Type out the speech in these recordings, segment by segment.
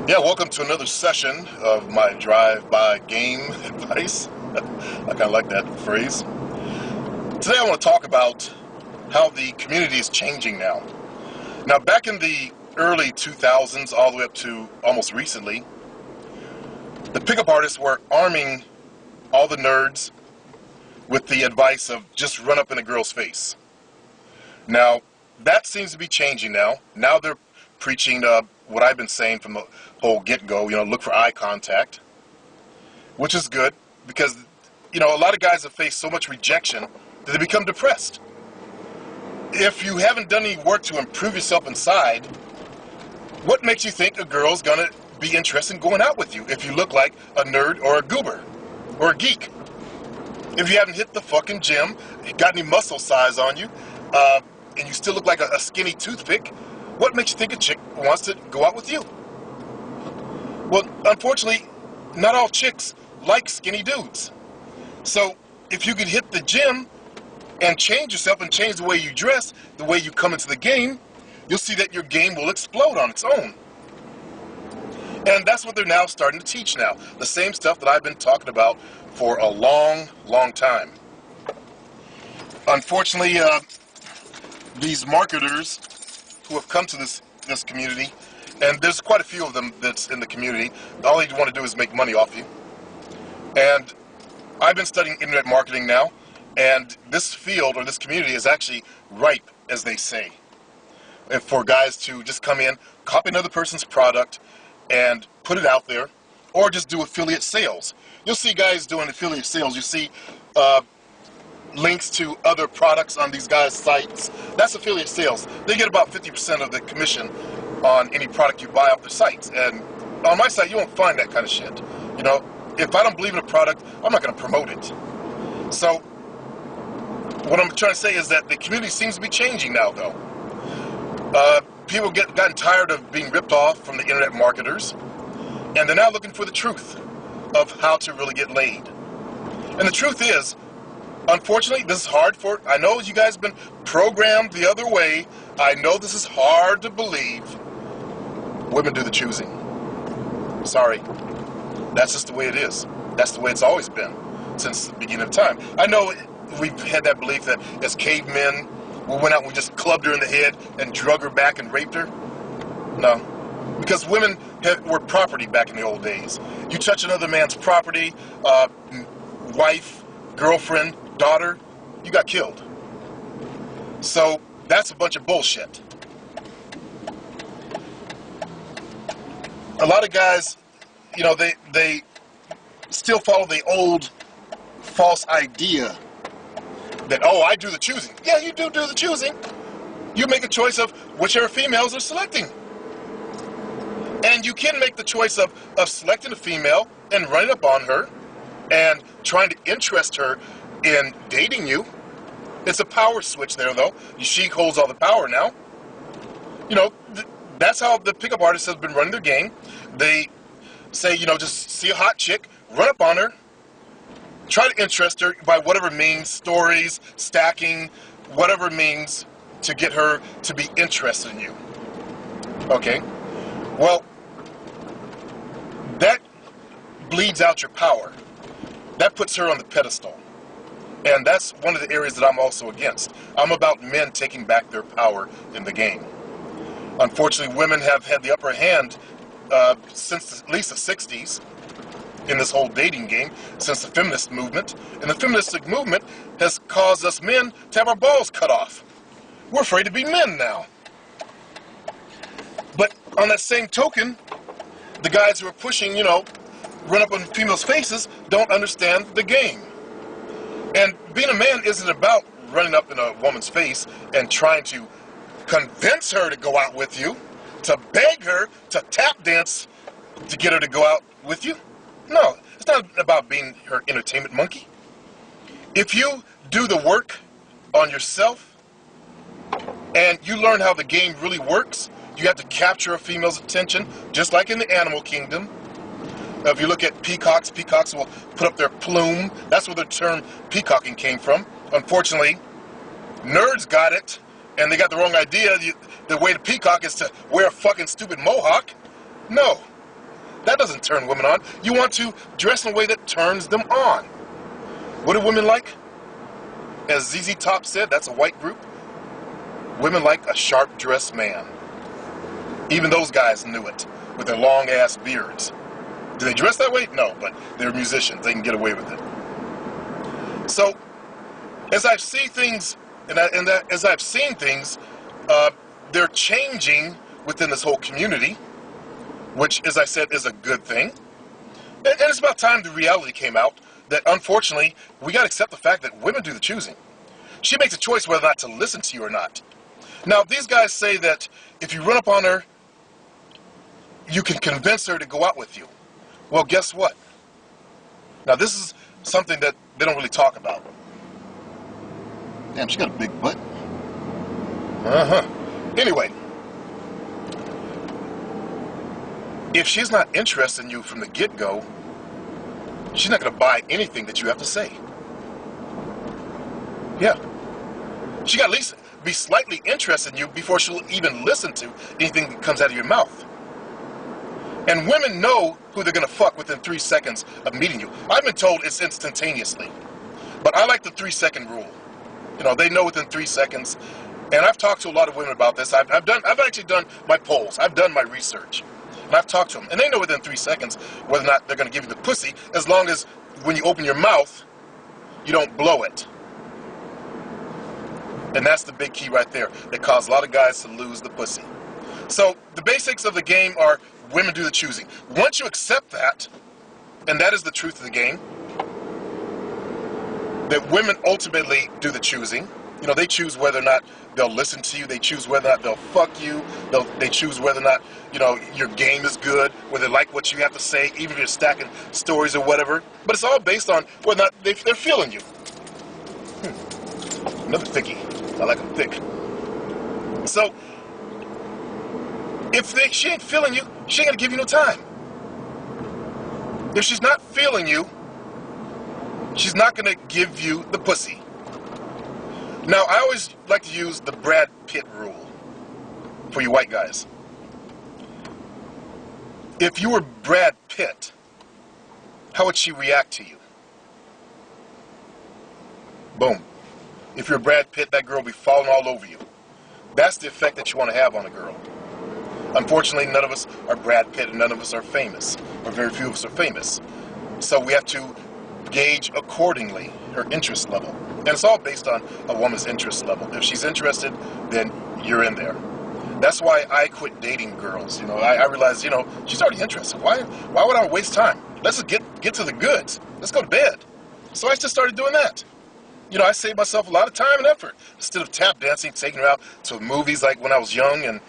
Yeah, welcome to another session of my drive-by game advice. I kind of like that phrase. Today I want to talk about how the community is changing now. Now, back in the early 2000s, all the way up to almost recently, the pickup artists were arming all the nerds with the advice of just run up in a girl's face. Now, that seems to be changing now. Now they're preaching what I've been saying from the whole get-go, look for eye contact, which is good because, a lot of guys have faced so much rejection that they become depressed. If you haven't done any work to improve yourself inside, what makes you think a girl's gonna be interested in going out with you if you look like a nerd or a goober or a geek? If you haven't hit the fucking gym, got any muscle size on you, and you still look like a skinny toothpick, what makes you think a chick wants to go out with you? Well, unfortunately, not all chicks like skinny dudes. So if you could hit the gym and change yourself and change the way you dress, the way you come into the game, you'll see that your game will explode on its own. And that's what they're now starting to teach now. The same stuff that I've been talking about for a long, long time. Unfortunately, these marketers who have come to this community, and there's quite a few of them that's in the community, all they want to do is make money off you. And I've been studying internet marketing now, and this field or this community is actually ripe, as they say, and for guys to just come in, copy another person's product and put it out there, or just do affiliate sales. You'll see guys doing affiliate sales. You see links to other products on these guys' sites. That's affiliate sales. They get about 50% of the commission on any product you buy off their sites. And on my site, you won't find that kind of shit. If I don't believe in a product, I'm not going to promote it. So what I'm trying to say is that the community seems to be changing now, though. People gotten tired of being ripped off from the internet marketers, and they're now looking for the truth of how to really get laid. And the truth is, unfortunately, this is hard I know you guys have been programmed the other way. I know this is hard to believe. Women do the choosing. Sorry. That's just the way it is. That's the way it's always been since the beginning of time. I know we've had that belief that as cavemen, we went out and we just clubbed her in the head and drug her back and raped her. No. Because women were property back in the old days. You touch another man's property, wife, girlfriend, daughter, you got killed. So that's a bunch of bullshit. A lot of guys, they still follow the old false idea that, oh, I do the choosing. Yeah, you do the choosing. You make a choice of whichever females are selecting. And you can make the choice of selecting a female and running up on her and trying to interest her in dating you. It's a power switch there, though. She holds all the power now. That's how the pickup artists have been running their game. They say, just see a hot chick, run up on her, try to interest her by whatever means, stories, stacking, whatever means to get her to be interested in you. Okay? Well, that bleeds out your power. That puts her on the pedestal. And that's one of the areas that I'm also against. I'm about men taking back their power in the game. Unfortunately, women have had the upper hand since at least the 60s in this whole dating game, since the feminist movement. And the feministic movement has caused us men to have our balls cut off. We're afraid to be men now. But on that same token, the guys who are pushing, run up on females' faces don't understand the game. And being a man isn't about running up in a woman's face and trying to convince her to go out with you, to beg her to tap dance to get her to go out with you. No, it's not about being her entertainment monkey. If you do the work on yourself and you learn how the game really works, you have to capture a female's attention, just like in the animal kingdom. If you look at peacocks, peacocks will put up their plume. That's where the term peacocking came from. Unfortunately, nerds got it, and they got the wrong idea. The way to peacock is to wear a fucking stupid mohawk. No. That doesn't turn women on. You want to dress in a way that turns them on. What do women like? As ZZ Top said, that's a white group. Women like a sharp-dressed man. Even those guys knew it with their long-ass beards. Do they dress that way? No, but they're musicians. They can get away with it. So, as I've seen things, they're changing within this whole community, which, as I said, is a good thing. And it's about time the reality came out that, unfortunately, we got to accept the fact that women do the choosing. She makes a choice whether or not to listen to you or not. Now, these guys say that if you run up on her, you can convince her to go out with you. Well, guess what? Now, this is something that they don't really talk about. Damn, she got a big butt. Anyway, if she's not interested in you from the get-go, she's not going to buy anything that you have to say. Yeah. She got at least be slightly interested in you before she'll even listen to anything that comes out of your mouth. And women know who they're going to fuck within 3 seconds of meeting you. I've been told it's instantaneously. But I like the 3-second rule. You know, they know within 3 seconds. And I've talked to a lot of women about this. I've actually done my polls. I've done my research. And I've talked to them. And they know within 3 seconds whether or not they're going to give you the pussy, as long as when you open your mouth, you don't blow it. And that's the big key right there that caused a lot of guys to lose the pussy. So the basics of the game are women do the choosing. Once you accept that, and that is the truth of the game, that women ultimately do the choosing. You know, they choose whether or not they'll listen to you. They choose whether or not they'll fuck you. They choose whether or not, you know, your game is good, whether they like what you have to say, even if you're stacking stories or whatever. But it's all based on whether or not they're feeling you. Another thickie. I like them thick. So, if she ain't feeling you, she ain't gonna give you no time. If she's not feeling you, she's not gonna give you the pussy. Now, I always like to use the Brad Pitt rule for you white guys. If you were Brad Pitt, how would she react to you? Boom. If you're Brad Pitt, that girl will be falling all over you. That's the effect that you want to have on a girl. Unfortunately, none of us are Brad Pitt and none of us are famous, or very few of us are famous. So we have to gauge accordingly her interest level. And it's all based on a woman's interest level. If she's interested, then you're in there. That's why I quit dating girls. You know, I realized, you know, she's already interested. Why would I waste time? Let's just get to the goods. Let's go to bed. So I just started doing that. You know, I saved myself a lot of time and effort. Instead of tap dancing, taking her out to movies like when I was young and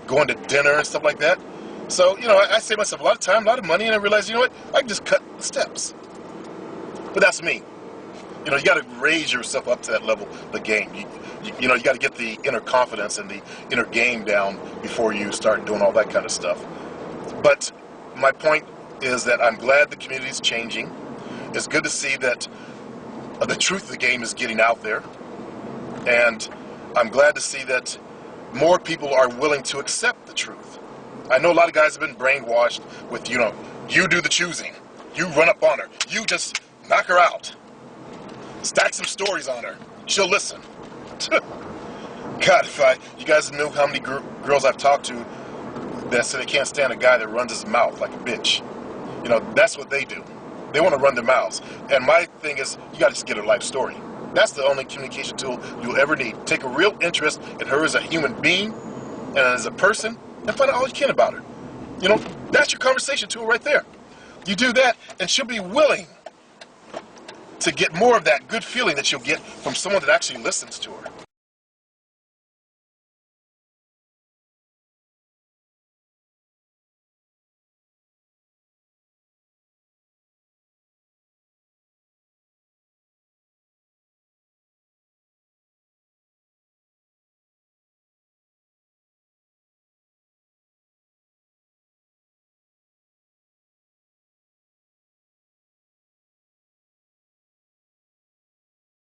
going to dinner and stuff like that. So, you know, I saved myself a lot of time, a lot of money, and I realized, you know what, I can just cut the steps. But that's me. You know, you got to raise yourself up to that level of the game. You know, you got to get the inner confidence and the inner game down before you start doing all that kind of stuff. But my point is that I'm glad the community is changing. It's good to see that the truth of the game is getting out there. And I'm glad to see that more people are willing to accept the truth. I know a lot of guys have been brainwashed with, you know, you do the choosing. You run up on her. You just knock her out. Stack some stories on her. She'll listen. God, you guys knew how many girls I've talked to that say they can't stand a guy that runs his mouth like a bitch. You know, that's what they do. They want to run their mouths. And my thing is, you got to just get her life story. That's the only communication tool you'll ever need. Take a real interest in her as a human being and as a person and find out all you can about her. You know, that's your conversation tool right there. You do that and she'll be willing to get more of that good feeling that you'll get from someone that actually listens to her.